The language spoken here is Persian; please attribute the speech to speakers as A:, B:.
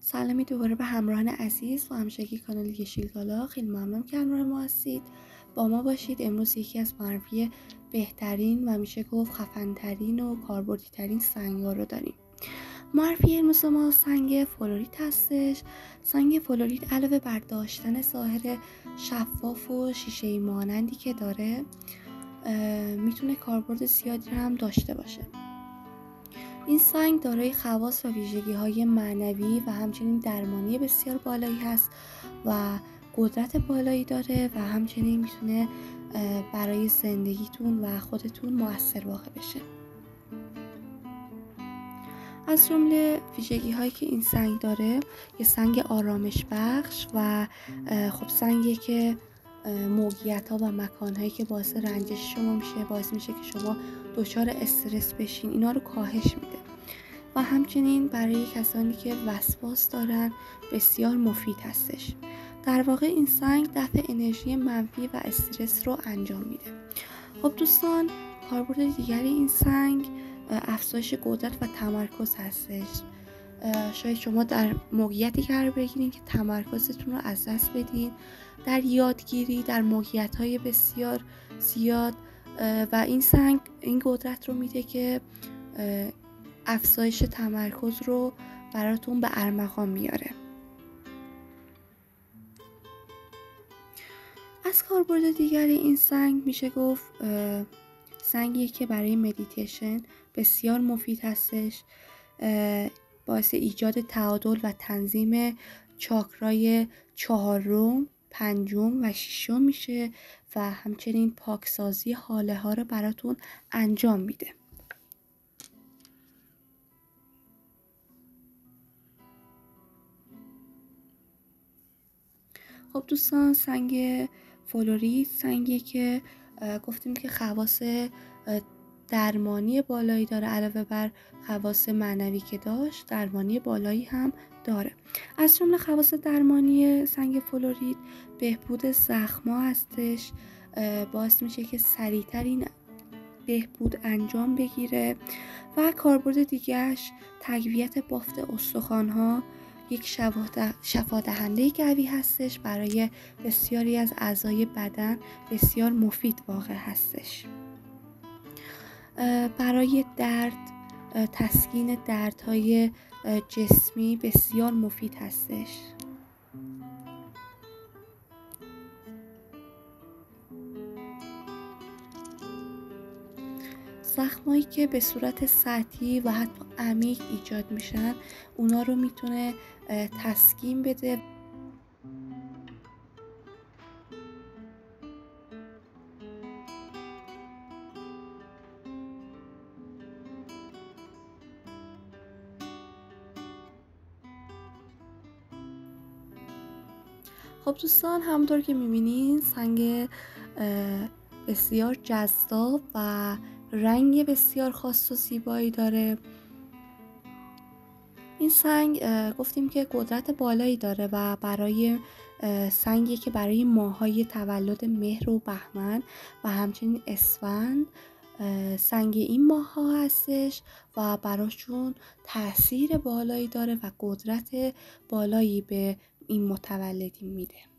A: سلامی دوباره به همراهان عزیز و همشگی کانال یشیلگالا. خیلی ممنونم که همراه ما هستید. با ما باشید. امروز یکی از معرفی بهترین و میشه گفت خفن‌ترین و کاربردی ترین سنگ‌ها رو داریم. معرفی امروز ما سنگ فلوریت هستش. سنگ فلوریت علاوه بر داشتن ظاهر شفاف و شیشه‌ای مانندی که داره، میتونه کاربرد زیادی هم داشته باشه. این سنگ دارای خواص و ویژگی‌های معنوی و همچنین درمانی بسیار بالایی هست و قدرت بالایی داره و همچنین میتونه برای زندگیتون و خودتون مؤثر واقع بشه. از جمله ویژگی‌هایی که این سنگ داره، یه سنگ آرامش بخش و خب سنگی که موقعیت‌ها و مکان‌هایی که باعث رنجش شما میشه، باعث میشه که شما دچار استرس بشین، اینا رو کاهش میده و همچنین برای کسانی که وسواس دارن بسیار مفید هستش. در واقع این سنگ دفع انرژی منفی و استرس رو انجام میده. خب دوستان، کاربرد دیگری این سنگ افزایش قدرت و تمرکز هستش. شاید شما در موقعیتی قرار بگیرید که تمرکزتون رو از دست بدین در یادگیری، در موقعیت‌های بسیار زیاد، و این سنگ این قدرت رو میده که افزایش تمرکز رو براتون به ارمغان میاره. از کاربرد دیگری این سنگ میشه گفت سنگی که برای مدیتیشن بسیار مفید هستش. باعث ایجاد تعادل و تنظیم چاکرای چهارم، پنجم و ششم میشه و همچنین پاکسازی حاله ها رو براتون انجام میده. خب دوستان، سنگ فلوریت سنگی که گفتیم که خواص درمانی بالایی داره، علاوه بر خواص معنوی که داشت، درمانی بالایی هم داره. از جمله خواص درمانی سنگ فلوریت بهبود زخم‌ها هستش، باعث میشه که سریعتر این بهبود انجام بگیره و کاربرد دیگهش تقویت بافت استخوان‌ها، یک شفادهنده قوی هستش برای بسیاری از اعضای بدن، بسیار مفید واقع هستش. برای درد، تسکین دردهای جسمی بسیار مفید هستش. زخمایی که به صورت سطحی و حتی عمیق ایجاد میشن، اونا رو میتونه تسکین بده. خب دوستان، همونطور که میبینین سنگ بسیار جذاب و رنگ بسیار خاص و زیبایی داره. این سنگ گفتیم که قدرت بالایی داره و برای سنگی که برای ماه‌های تولد مهر و بهمن و همچنین اسفند سنگ این ماه‌ها هستش و براشون تأثیر بالایی داره و قدرت بالایی به این متولدین میده.